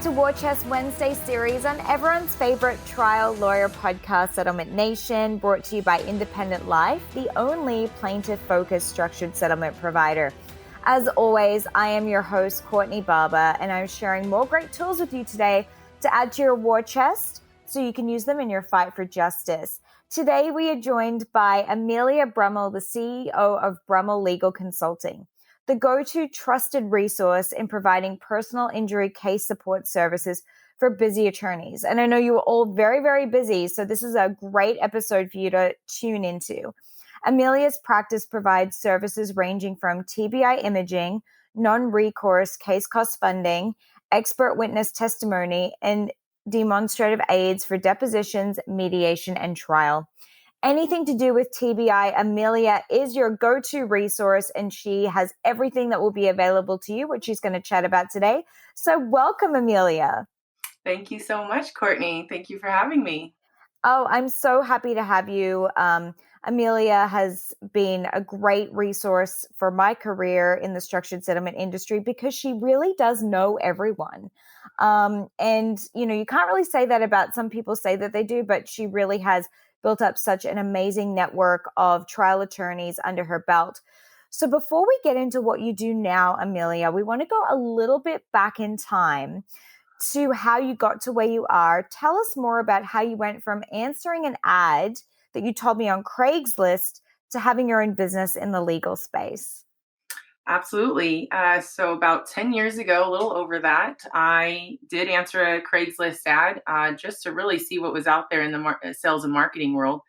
to War Chest Wednesday series on everyone's favorite trial lawyer podcast, Settlement Nation, brought to you by Independent Life, the only plaintiff-focused structured settlement provider. As always, I am your host, Courtney Barber, and I'm sharing more great tools with you today to add to your war chest so you can use them in your fight for justice. Today, we are joined by Amelia Brummel, the CEO of Brummel Legal Consulting, the go-to trusted resource in providing personal injury case support services for busy attorneys. And I know you are all very, very busy, so this is a great episode for you to tune into. Amelia's practice provides services ranging from TBI imaging, non-recourse case cost funding, expert witness testimony, and demonstrative aids for depositions, mediation, and trial. Anything to do with TBI, Amelia is your go-to resource, and she has everything that will be available to you, which she's going to chat about today. So welcome, Amelia. Thank you so much, Courtney. Thank you for having me. Oh, I'm so happy to have you. Amelia has been a great resource for my career in the structured settlement industry because she really does know everyone. And, you know, you can't really say that about some people say that they do, but she really has built up such an amazing network of trial attorneys under her belt. So before we get into what you do now, Amelia, we want to go a little bit back in time to how you got to where you are. Tell us more about how you went from answering an ad that you told me on Craigslist to having your own business in the legal space. Absolutely. So about 10 years ago, a little over that, I did answer a Craigslist ad just to really see what was out there in the sales and marketing world.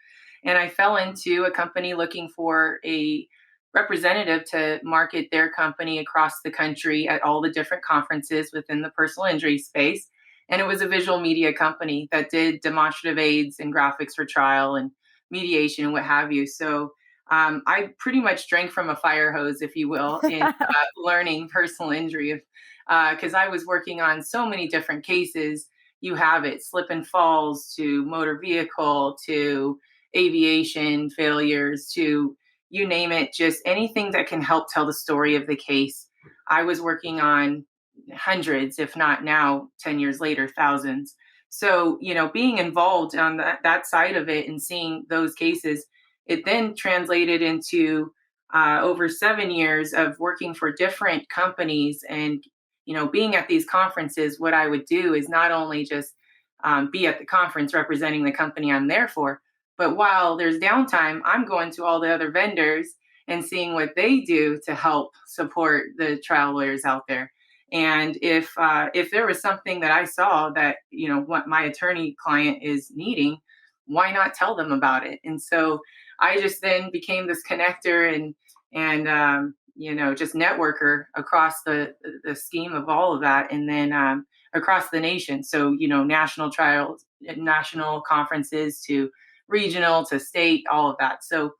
And I fell into a company looking for a representative to market their company across the country at all the different conferences within the personal injury space. And it was a visual media company that did demonstrative aids and graphics for trial and mediation and what have you. So I pretty much drank from a fire hose, if you will, in learning personal injury, because I was working on so many different cases. You have it, slip and falls to motor vehicle to aviation failures to you name it, just anything that can help tell the story of the case. I was working on hundreds, if not now, 10 years later, thousands. So, you know, being involved on that side of it and seeing those cases, it then translated into over 7 years of working for different companies and, you know, being at these conferences. What I would do is not only just be at the conference representing the company I'm there for, but while there's downtime, I'm going to all the other vendors and seeing what they do to help support the trial lawyers out there. And if there was something that I saw that, you know, what my attorney client is needing, why not tell them about it? And so I just then became this connector and you know, just networker across the scheme of all of that, and then across the nation. So, you know, national trials, national conferences to regional to state, all of that. So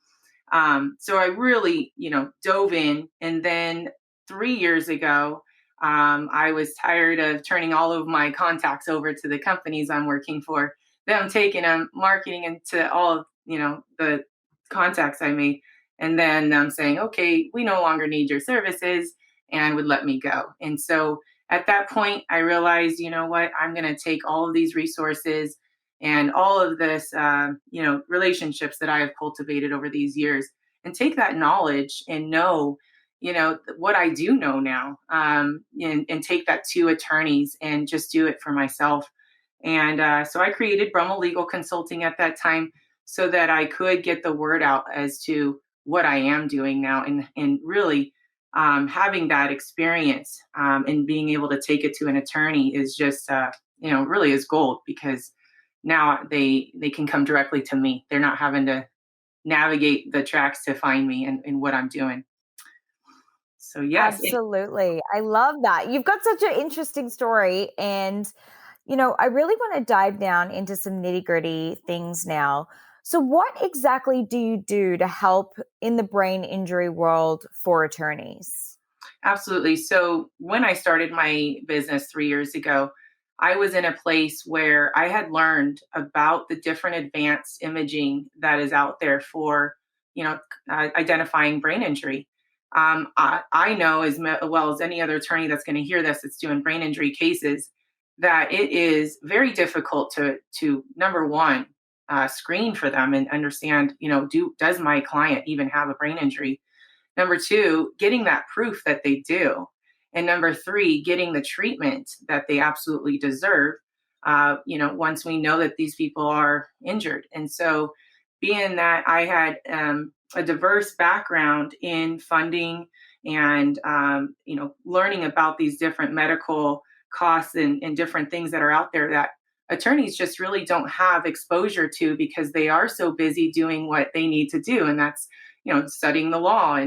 so I really, you know, dove in. And then 3 years ago, I was tired of turning all of my contacts over to the companies I'm working for, them taking them, marketing into all of, you know, the contacts I made. And then saying, okay, we no longer need your services, and would let me go. And so at that point, I realized, you know what, I'm going to take all of these resources and all of this, you know, relationships that I have cultivated over these years, and take that knowledge and know, you know, what I do know now, and take that to attorneys and just do it for myself. And so I created Brummel Legal Consulting at that time so that I could get the word out as to what I am doing now, and really having that experience and being able to take it to an attorney is just, you know, really is gold, because now they can come directly to me. They're not having to navigate the tracks to find me and what I'm doing. So yes, Absolutely. I love that. You've got such an interesting story. And, you know, I really want to dive down into some nitty-gritty things now. So what exactly do you do to help in the brain injury world for attorneys? absolutely. So when I started my business 3 years ago, I was in a place where I had learned about the different advanced imaging that is out there for, you know, identifying brain injury. I know well as any other attorney that's going to hear this, that's doing brain injury cases, that it is very difficult to number one, screen for them and understand, does my client even have a brain injury? Number two, getting that proof that they do. And number three, getting the treatment that they absolutely deserve, once we know that these people are injured. And so, being that I had a diverse background in funding and, learning about these different medical costs and different things that are out there that attorneys just really don't have exposure to because they are so busy doing what they need to do. And that's, studying the law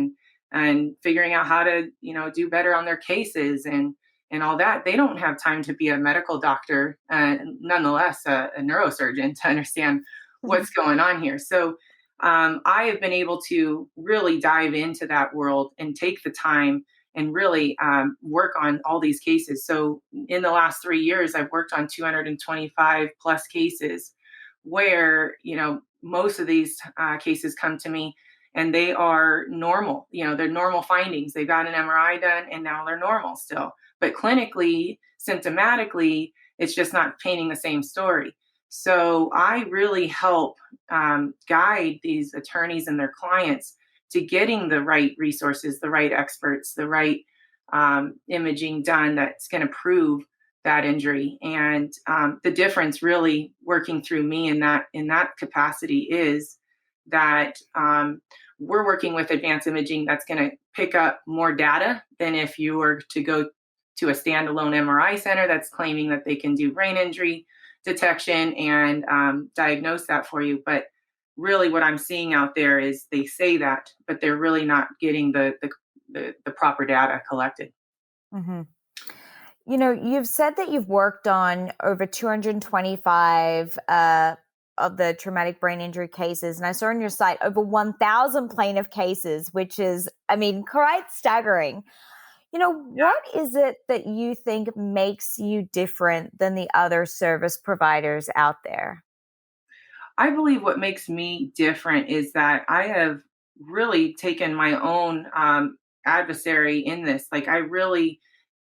and figuring out how to, do better on their cases and all that. They don't have time to be a medical doctor, nonetheless a neurosurgeon, to understand what's going on here. So I have been able to really dive into that world and take the time and really work on all these cases. So in the last 3 years, I've worked on 225 plus cases where, most of these cases come to me and they are normal. They're normal findings. They got an MRI done and now they're normal still. But clinically, symptomatically, it's just not painting the same story. So I really help guide these attorneys and their clients to getting the right resources, the right experts, the right imaging done that's going to prove that injury. And the difference really working through me in that capacity is that we're working with advanced imaging that's going to pick up more data than if you were to go to a standalone MRI center that's claiming that they can do brain injury detection and diagnose that for you. But really, what I'm seeing out there is they say that, but they're really not getting the proper data collected. Mm-hmm. You've said that you've worked on over 225 of the traumatic brain injury cases. And I saw on your site over 1,000 plaintiff cases, which is, quite staggering. What is it that you think makes you different than the other service providers out there? I believe what makes me different is that I have really taken my own adversary in this. Like, I really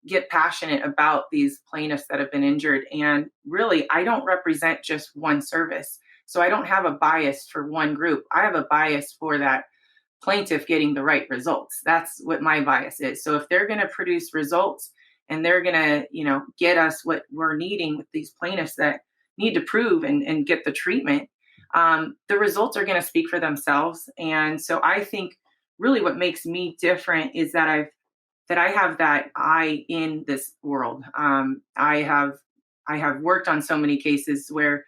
get passionate about these plaintiffs that have been injured. And really, I don't represent just one service. So I don't have a bias for one group. I have a bias for that plaintiff getting the right results. That's what my bias is. So if they're going to produce results and they're going to, get us what we're needing with these plaintiffs that need to prove and get the treatment, the results are going to speak for themselves. And so I think really what makes me different is that I have that eye in this world. I have worked on so many cases where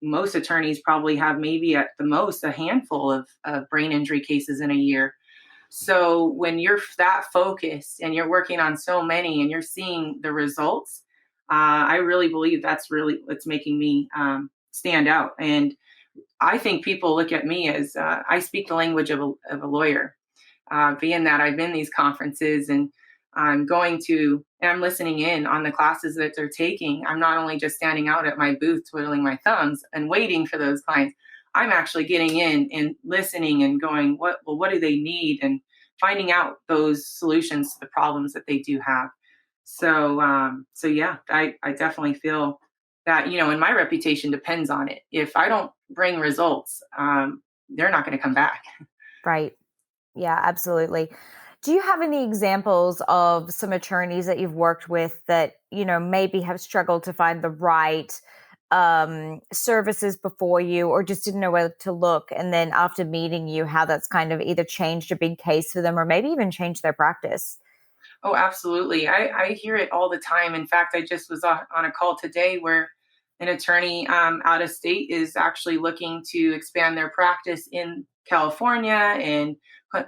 most attorneys probably have maybe at the most a handful of brain injury cases in a year. So when you're that focused and you're working on so many and you're seeing the results, I really believe that's really what's making me stand out. And I think people look at me as I speak the language of a lawyer, being that I've been in these conferences and I'm listening in on the classes that they're taking. I'm not only just standing out at my booth, twiddling my thumbs and waiting for those clients. I'm actually getting in and listening and going, what do they need? And finding out those solutions to the problems that they do have. So yeah, I definitely feel that, and my reputation depends on it. If I don't bring results, they're not going to come back. Right. Yeah, absolutely. Do you have any examples of some attorneys that you've worked with that, maybe have struggled to find the right services before you or just didn't know where to look? And then after meeting you, how that's kind of either changed a big case for them or maybe even changed their practice? Oh, absolutely. I hear it all the time. In fact, I just was on a call today where an attorney out of state is actually looking to expand their practice in California and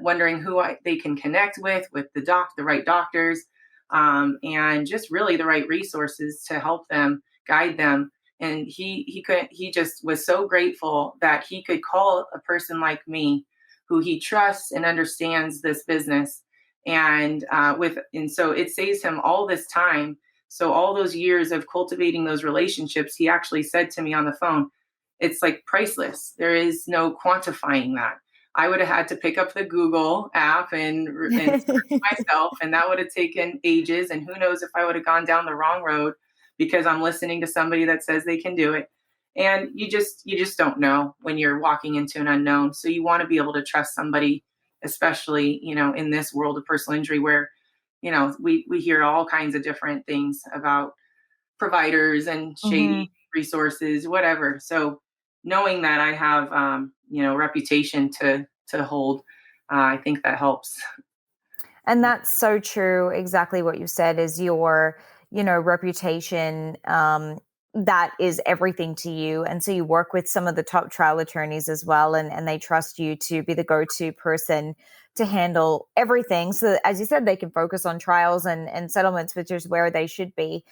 wondering who they can connect with the right doctors, and just really the right resources to help them, guide them. And he just was so grateful that he could call a person like me, who he trusts and understands this business, and so it saves him all this time. So all those years of cultivating those relationships, he actually said to me on the phone, it's like priceless. There is no quantifying that. I would have had to pick up the Google app and search myself, and that would have taken ages. And who knows if I would have gone down the wrong road because I'm listening to somebody that says they can do it. And you just don't know when you're walking into an unknown. So you want to be able to trust somebody, especially, in this world of personal injury where, we hear all kinds of different things about providers and Hmm. shady resources, whatever. So knowing that I have, reputation to hold, I think that helps. And that's so true. Exactly what you said is your, reputation. That is everything to you. And so you work with some of the top trial attorneys as well, and they trust you to be the go-to person to handle everything. So that, as you said, they can focus on trials and settlements, which is where they should be.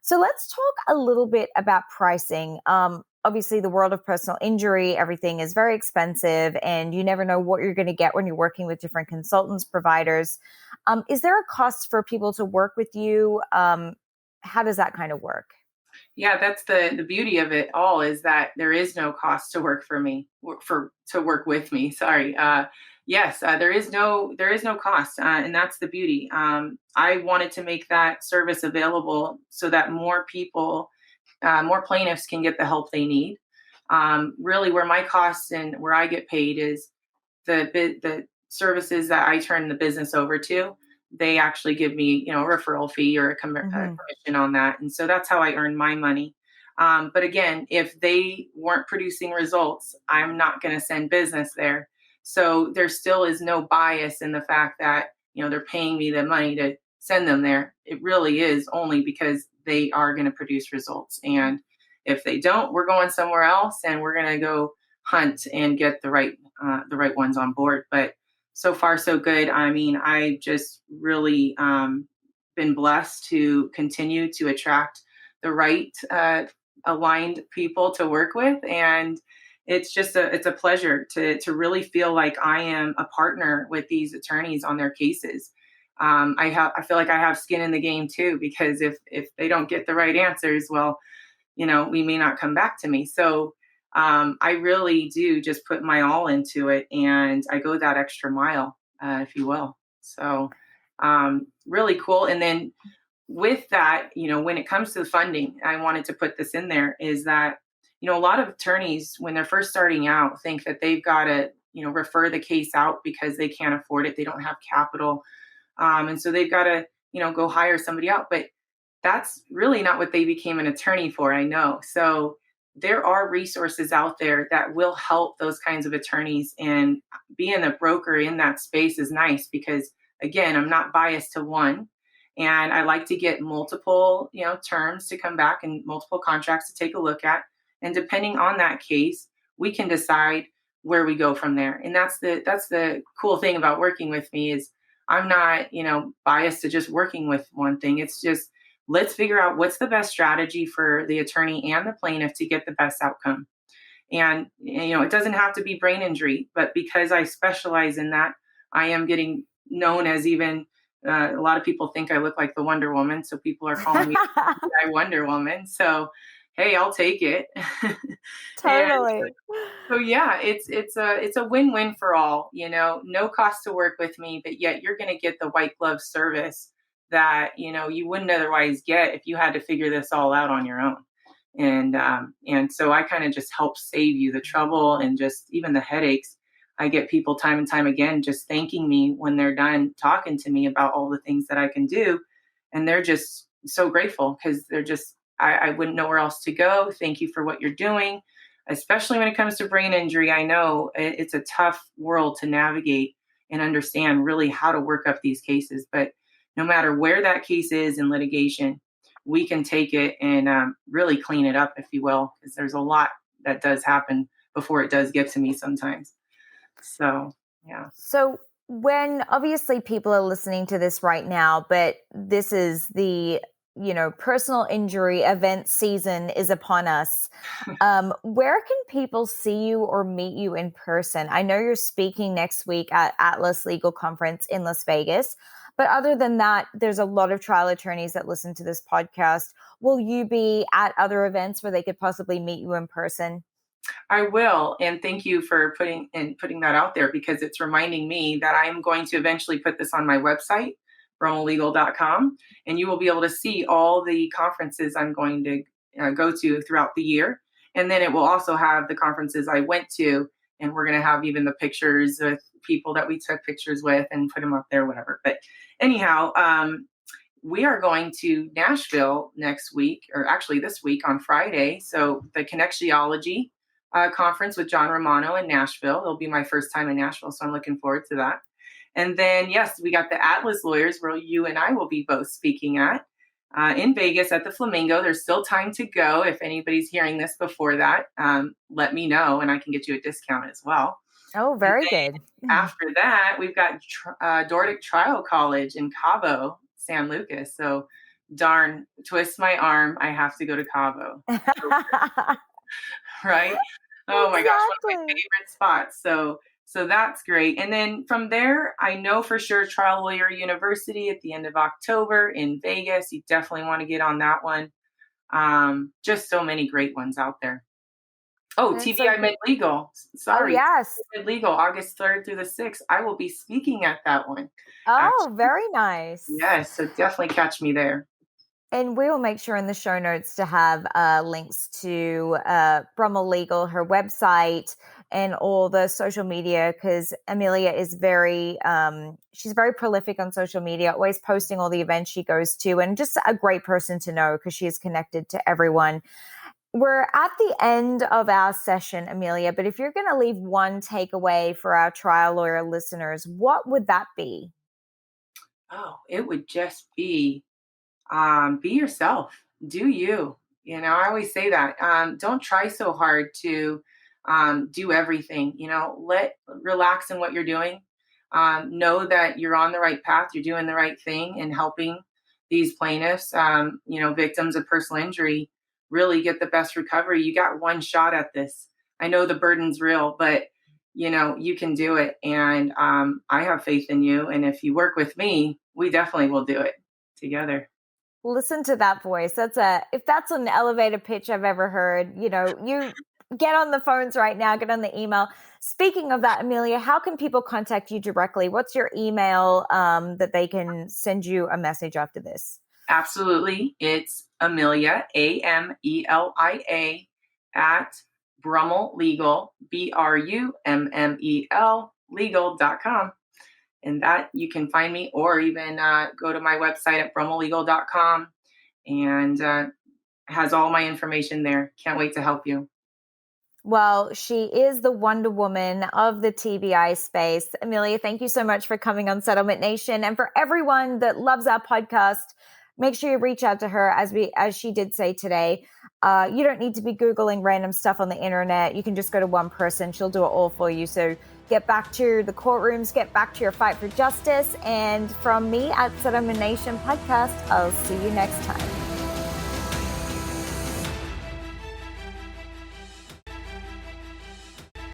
So let's talk a little bit about pricing. Obviously, the world of personal injury, everything is very expensive, and you never know what you're going to get when you're working with different consultants, providers. Is there a cost for people to work with you? How does that kind of work? Yeah, that's the beauty of it all, is that there is no cost to work for me, to work with me. Sorry. Yes, there is no cost, and that's the beauty. I wanted to make that service available so that more people, more plaintiffs can get the help they need. Really, where my costs and where I get paid is the services that I turn the business over to. They actually give me, a referral fee or a Hmm. commission on that, and so that's how I earn my money. But again, if they weren't producing results, I'm not going to send business there. So there still is no bias in the fact that they're paying me the money to send them there. It really is only because they are going to produce results, and if they don't, we're going somewhere else, and we're going to go hunt and get the right ones on board. But so far, so good. I mean, I just really been blessed to continue to attract the right aligned people to work with, and it's a pleasure to really feel like I am a partner with these attorneys on their cases. I feel like I have skin in the game too, because if they don't get the right answers, well, we may not come back to me. So I really do just put my all into it, and I go that extra mile, if you will. So really cool. And then with that, when it comes to the funding, I wanted to put this in there, is that, a lot of attorneys, when they're first starting out, think that they've got to, refer the case out because they can't afford it. They don't have capital. And so they've got to, go hire somebody out. But that's really not what they became an attorney for, I know. So there are resources out there that will help those kinds of attorneys, and being a broker in that space is nice because, again, I'm not biased to one, and I like to get multiple, terms to come back and multiple contracts to take a look at, and depending on that case, we can decide where we go from there. And that's the cool thing about working with me, is I'm not, biased to just working with one thing. It's just, let's figure out what's the best strategy for the attorney and the plaintiff to get the best outcome. And it doesn't have to be brain injury, but because I specialize in that, I am getting known as, even a lot of people think I look like the Wonder Woman, so people are calling me I Wonder Woman. So hey, I'll take it. And Totally. so yeah, it's a win-win for all, no cost to work with me, but yet you're going to get the white glove service that, you wouldn't otherwise get if you had to figure this all out on your own. And so I kind of just help save you the trouble and just even the headaches. I get people time and time again just thanking me when they're done talking to me about all the things that I can do. And they're just so grateful, because they're just, I wouldn't know where else to go. Thank you for what you're doing, especially when it comes to brain injury. I know it's a tough world to navigate and understand really how to work up these cases. But no matter where that case is in litigation, we can take it and really clean it up, if you will, because there's a lot that does happen before it does get to me sometimes. So, yeah. So, when obviously people are listening to this right now, but this is the, personal injury event season is upon us. Where can people see you or meet you in person? I know you're speaking next week at Atlas Legal Conference in Las Vegas, but other than that, there's a lot of trial attorneys that listen to this podcast. Will you be at other events where they could possibly meet you in person? I will, and thank you for putting that out there, because it's reminding me that I am going to eventually put this on my website, brummellegal.com, and you will be able to see all the conferences I'm going to go to throughout the year. And then it will also have the conferences I went to, and we're going to have even the pictures with people that we took pictures with and put them up there, whatever. But anyhow, we are going to Nashville next week, or actually this week on Friday. So the Connectiology conference with John Romano in Nashville. It'll be my first time in Nashville, so I'm looking forward to that. And then, yes, we got the Atlas Lawyers, where you and I will be both speaking at in Vegas at the Flamingo. There's still time to go. If anybody's hearing this before that, let me know, and I can get you a discount as well. Oh, very good. After that, we've got Dordic Trial College in Cabo, San Lucas. So darn, twist my arm, I have to go to Cabo. Right? Oh my gosh, one of my favorite spots. So that's great. And then from there, I know for sure Trial Lawyer University at the end of October in Vegas. You definitely want to get on that one. Just so many great ones out there. Oh, TBI Med Legal. Sorry. Oh, yes. Med Legal, August 3rd through the 6th. I will be speaking at that one. Oh, actually. Very nice. Yes, so definitely catch me there. And we will make sure in the show notes to have links to Brummel Legal, her website, and all the social media, because Amelia is she's very prolific on social media, always posting all the events she goes to, and just a great person to know because she is connected to everyone. We're at the end of our session, Amelia, but if you're going to leave one takeaway for our trial lawyer listeners, what would that be? Oh, it would just be yourself. Do you. I always say that. Don't try so hard to do everything. Relax in what you're doing. Know that you're on the right path. You're doing the right thing and helping these plaintiffs, victims of personal injury, really get the best recovery. You got one shot at this. I know the burden's real, but you can do it. And I have faith in you. And if you work with me, we definitely will do it together. Listen to that voice. If that's an elevator pitch I've ever heard. You get on the phones right now, get on the email. Speaking of that, Amelia, how can people contact you directly? What's your email that they can send you a message after this? Absolutely. It's Amelia, Amelia, at Brummel Legal, Brummel legal.com. And that you can find me, or even go to my website at brummellegal.com, and has all my information there. Can't wait to help you. Well, she is the Wonder Woman of the TBI space. Amelia, thank you so much for coming on Settlement Nation. And for everyone that loves our podcast, make sure you reach out to her, as she did say today. You don't need to be Googling random stuff on the internet. You can just go to one person. She'll do it all for you. So get back to the courtrooms, get back to your fight for justice. And from me at Settlement Nation podcast, I'll see you next time.